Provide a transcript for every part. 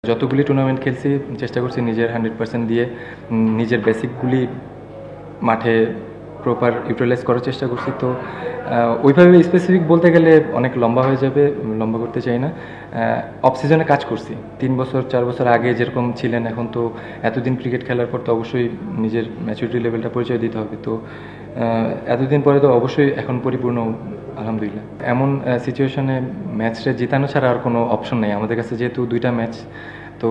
যতগুলি টুর্নামেন্ট খেলছি চেষ্টা করছি নিজের 100% দিয়ে নিজের বেসিকগুলি মাঠে প্রপার ইউটিলাইজ করার চেষ্টা করছি। তো ওইভাবে স্পেসিফিক বলতে গেলে অনেক লম্বা হয়ে যাবে, লম্বা করতে চাই না। অফ সিজনে কাজ করছি 3 বছর 4 বছর আগে যেরকম ছিলেন, এখন তো এতদিন ক্রিকেট খেলার পর তো অবশ্যই নিজের ম্যাচুরিটি লেভেলটা পরিচয় দিতে হবে। তো এতদিন পরে তো অবশ্যই এখন পরিপূর্ণ, আলহামদুলিল্লাহ। এমন সিচুয়েশনে ম্যাচটা জিতানো ছাড়া আর কোনো অপশন নেই আমাদের কাছে, যেহেতু 2টা ম্যাচ। তো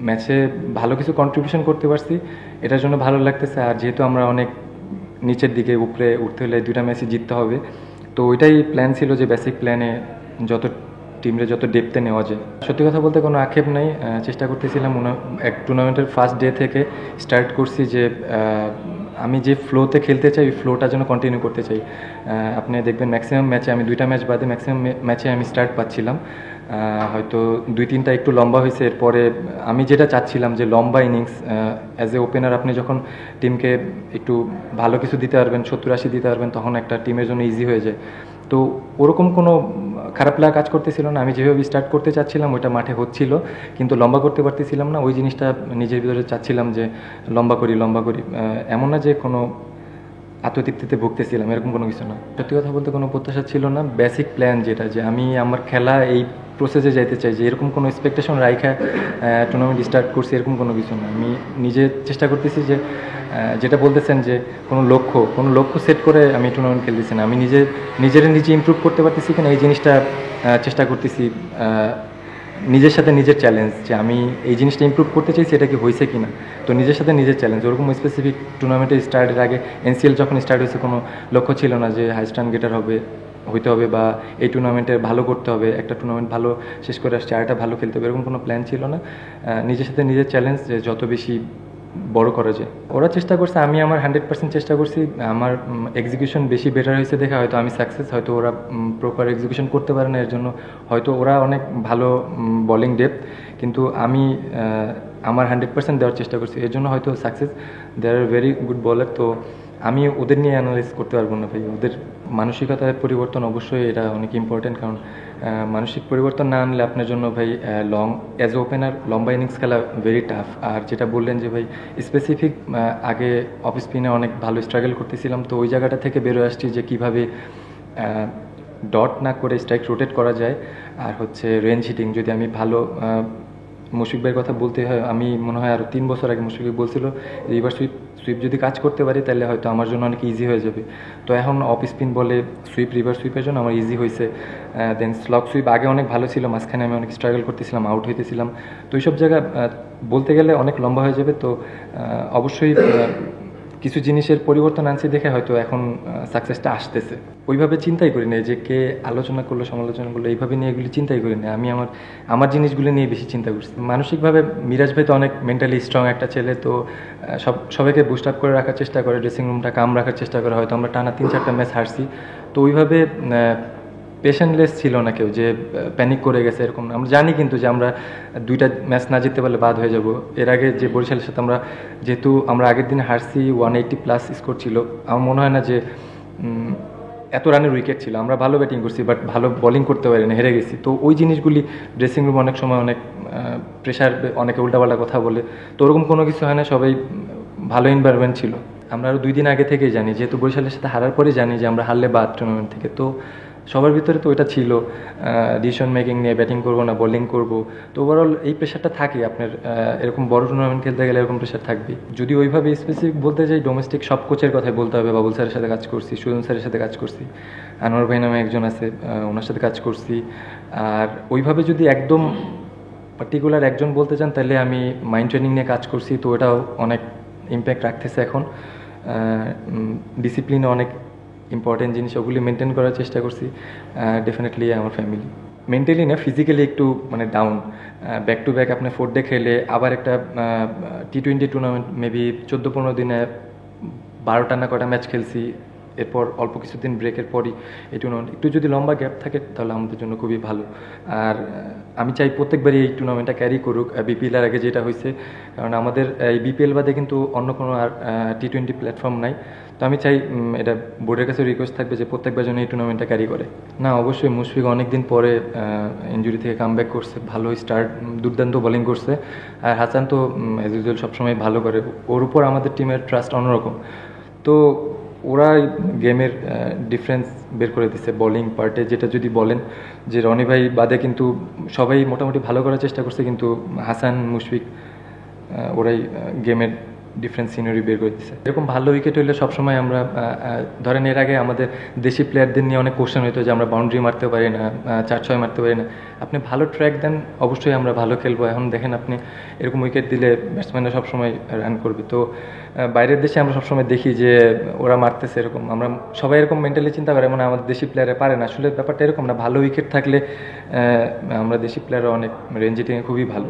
ম্যাচে ভালো কিছু কন্ট্রিবিউশন করতে পারছি, এটার জন্য ভালো লাগতেছে। আর যেহেতু আমরা অনেক নিচের দিকে, উপরে উঠতে হলে 2টা ম্যাচই জিততে হবে। তো ওইটাই প্ল্যান ছিল, যে বেসিক প্ল্যানে যত টিমরে যত ডেপথে নেওয়া যায়। সত্যি কথা বলতে কোনো আক্ষেপ নাই। চেষ্টা করতেছিলাম এক টুর্নামেন্টের ফার্স্ট ডে থেকে স্টার্ট করছি যে আমি যে ফ্লোতে খেলতে চাই ওই ফ্লোটা যেন কন্টিনিউ করতে চাই। আপনি দেখবেন ম্যাক্সিমাম ম্যাচে, আমি 2টা ম্যাচ বাদে ম্যাক্সিমাম ম্যাচে আমি স্টার্ট পাচ্ছিলাম। হয়তো 2-3টা একটু লম্বা হয়েছে। এরপরে আমি যেটা চাচ্ছিলাম যে লম্বা ইনিংস, অ্যাজ এ ওপেনার আপনি যখন টিমকে একটু ভালো কিছু দিতে পারবেন, 70-80 দিতে পারবেন, তখন একটা টিমের জন্য ইজি হয়ে যায়। তো ওরকম কোনো খারাপ লাগা কাজ করতেছিল না। আমি যেভাবে স্টার্ট করতে চাচ্ছিলাম ওইটা মাঠে হচ্ছিল, কিন্তু লম্বা করতে পারতেছিলাম না। ওই জিনিসটা নিজের ভিতরে চাচ্ছিলাম যে লম্বা করি লম্বা করি। এমন না যে কোনো আত্মতৃপ্তিতে ভুগতেছিলাম, এরকম কোনো কিছু না। সত্যি কথা বলতে কোনো প্রত্যাশা ছিল না। বেসিক প্ল্যান যেটা, যে আমি আমার খেলা এই প্রসেসে যাইতে চাই, যে এরকম কোনো এক্সপেকটেশন রাইখা টুর্নামেন্ট স্টার্ট করছি, এরকম কোনো কিছু না। আমি নিজে চেষ্টা করতেছি যে যেটা বলতেছেন যে কোনো লক্ষ্য সেট করে আমি টুর্নামেন্ট খেলতেছি না। আমি নিজে ইমপ্রুভ করতে পারতেছি কিনা এই জিনিসটা চেষ্টা করতেছি। নিজের সাথে নিজের চ্যালেঞ্জ, যে আমি এই জিনিসটা ইমপ্রুভ করতে চাইছি, এটা কি হয়েছে কিনা। তো নিজের সাথে নিজের চ্যালেঞ্জ, ওরকম স্পেসিফিক টুর্নামেন্টে স্টার্টের আগে এনসিএল যখন স্টার্ট হয়েছে কোনো লক্ষ্য ছিল না যে হাইস্ট রান গেটার হইতে হবে, বা এই টুর্নামেন্টে ভালো করতে হবে, একটা টুর্নামেন্ট ভালো শেষ করে আসছে আরেকটা ভালো খেলতে হবে, এরকম কোনো প্ল্যান ছিল না। নিজের সাথে নিজের চ্যালেঞ্জ, যে যত বেশি বড় করা যায়। ওরা চেষ্টা করছে, আমি আমার 100% চেষ্টা করছি। আমার এক্সিকিউশন বেশি বেটার হয়েছে দেখে হয়তো আমি সাকসেস, হয়তো ওরা প্রপার এক্সিকিউশন করতে পারে না, এর জন্য হয়তো ওরা অনেক ভালো বলিং ডেপথ, কিন্তু আমি আমার 100% দেওয়ার চেষ্টা করছি, এর জন্য হয়তো success. They are very good বলার। তো আমি ওদের নিয়ে অ্যানালাইজ করতে পারবো না ভাই। ওদের মানসিকতার পরিবর্তন অবশ্যই এটা অনেক ইম্পর্টেন্ট, কারণ মানসিক পরিবর্তন না আনলে আপনার জন্য ভাই অ্যাজ এ ওপেনার লম্বা ইনিংস খেলা ভেরি টাফ। আর যেটা বললেন যে ভাই স্পেসিফিক, আগে অফ স্পিনে অনেক ভালো স্ট্রাগল করতেছিলাম, তো ওই জায়গাটা থেকে বেরোয় আসছি যে কীভাবে ডট না করে স্ট্রাইক রোটেট করা যায়। আর হচ্ছে রেঞ্জ হিটিং, যদি আমি ভালো মুশফিক ভাইয়ের কথা বলতে হয়, আমি মনে হয় আরও 3 বছর আগে মুশফিক বলছিল রিভার সুইপ যদি কাজ করতে পারি তাহলে হয়তো আমার জন্য অনেক ইজি হয়ে যাবে। তো এখন অফ স্পিন বলে রিভার সুইপের জন্য আমার ইজি হয়েছে। দেন স্লগ সুইপ আগে অনেক ভালো ছিল, মাঝখানে আমি অনেক স্ট্রাগল করতেছিলাম, আউট হইতেছিলাম। তো এইসব জায়গা বলতে গেলে অনেক লম্বা হয়ে যাবে। তো অবশ্যই কিছু জিনিসের পরিবর্তন আনছি দেখে হয়তো এখন সাকসেসটা আসতেছে। ওইভাবে চিন্তাই করি না যে কে আলোচনা করলো সমালোচনা করলো, এইভাবে নিয়ে এগুলি চিন্তাই করি না। আমি আমার জিনিসগুলো নিয়ে বেশি চিন্তা করছি। মানসিকভাবে মিরাজ ভাই তো অনেক মেন্টালি স্ট্রং একটা ছেলে। তো সবাইকে বুস্ট আপ করে রাখার চেষ্টা করে, ড্রেসিং রুমটা কাম রাখার চেষ্টা করে। হয়তো আমরা টানা 3-4টা ম্যাচ হারছি, তো ওইভাবে পেশেন্টলেস ছিল না কেউ, যে প্যানিক করে গেছে এরকম না। আমরা জানি কিন্তু যে আমরা 2টা ম্যাচ না জিততে পারলে বাদ হয়ে যাব। এর আগে যে বরিশালের সাথে যেহেতু আমরা আগের দিনে হারছি, 180+ স্কোর ছিল। আমার মনে হয় না যে এত রানের উইকেট ছিল। আমরা ভালো ব্যাটিং করছি, বাট ভালো বোলিং করতে পারি না, হেরে গেছি। তো ওই জিনিসগুলি ড্রেসিং রুম অনেক সময় অনেক প্রেশার, অনেকে উল্টাপাল্টা কথা বলে। তো ওরকম কোনো কিছু হয় না, সবাই ভালো এনভায়রনমেন্ট ছিল। আমরা আরও 2 দিন আগে থেকেই জানি, যেহেতু বরিশালের সাথে হারার পরে জানি যে আমরা হারলে বাদ টুর্নামেন্ট থেকে। তো সবার ভিতরে তো ওইটা ছিল, ডিসিশন মেকিং নিয়ে, ব্যাটিং করবো না বোলিং করবো। তো ওভারঅল এই প্রেশারটা থাকে আপনার, এরকম বড় টুর্নামেন্ট খেলতে গেলে এরকম প্রেশার থাকবে। যদি ওইভাবে স্পেসিফিক বলতে যাই, ডোমেস্টিক সব কোচের কথাই বলতে হবে। বাবুল স্যারের সাথে কাজ করছি, সুজন স্যারের সাথে কাজ করছি, আনোয়ার ভাই নামে একজন আছে, ওনার সাথে কাজ করছি। আর ওইভাবে যদি একদম পার্টিকুলার একজন বলতে চান, তাহলে আমি মাইন্ড ট্রেনিং নিয়ে কাজ করছি। তো ওটাও অনেক ইম্প্যাক্ট রাখতেছে এখন। ডিসিপ্লিনে অনেক ইম্পর্টেন্ট জিনিস, ওগুলি মেনটেন করার চেষ্টা করছি। ডেফিনেটলি আমার ফ্যামিলি মেন্টালি না, ফিজিক্যালি একটু মানে ডাউন। ব্যাক টু ব্যাক আপনি 4 ডে খেলে আবার একটা T20 টুর্নামেন্ট, মেবি 14-15 দিনে 12টা না কটা ম্যাচ খেলছি, এরপর অল্প কিছুদিন ব্রেকের পরই এই টুর্নামেন্ট, একটু যদি লম্বা গ্যাপ থাকে তাহলে আমাদের জন্য খুবই ভালো। আর আমি চাই প্রত্যেকবারই এই টুর্নামেন্টটা ক্যারি করুক বিপিএল এর আগে যেটা হয়েছে, কারণ আমাদের এই বিপিএল বাদে কিন্তু অন্য কোনো আর টি-20 প্ল্যাটফর্ম নাই। তো আমি চাই এটা বোর্ডের কাছে রিকোয়েস্ট থাকবে যে প্রত্যেকবার যেন এই টুর্নামেন্টটা ক্যারি করে। না, অবশ্যই মুশফিক অনেক দিন পরে ইনজুরি থেকে কামব্যাক করছে, ভালো স্টার্ট, দুর্দান্ত বোলিং করছে। আর হাসান তো অ্যাজ ইউজুয়াল সবসময় ভালো করে, ওর উপর আমাদের টিমের ট্রাস্ট অন্যরকম। তো ওরা গেমের ডিফারেন্স বের করে দিচ্ছে বোলিং পার্টে। যেটা যদি বলেন যে রনি ভাই বাদে কিন্তু সবাই মোটামুটি ভালো করার চেষ্টা করছে, কিন্তু হাসান, মুশফিক ওরাই গেমের ডিফারেন্স সিনারি বের করে দিচ্ছে। এরকম ভালো উইকেট হইলে সবসময় আমরা ধরেন এর আগে আমাদের দেশি প্লেয়ারদের নিয়ে অনেক কোশ্চেন হতো যে আমরা বাউন্ডারি মারতে পারি না, 4-6 মারতে পারি না। আপনি ভালো ট্র্যাক দেন, অবশ্যই আমরা ভালো খেলবো। এখন দেখেন আপনি এরকম উইকেট দিলে ব্যাটসম্যানরা সবসময় রান করবে। তো বাইরের দেশে আমরা সবসময় দেখি যে ওরা মারতেছে, এরকম আমরা সবাই এরকম মেন্টালি চিন্তা করে, মানে আমাদের দেশি প্লেয়াররা পারে না। আসলে ব্যাপারটা এরকম না, ভালো উইকেট থাকলে আমরা দেশি প্লেয়াররা অনেক রেঞ্জ হিটিংয়ে খুবই ভালো।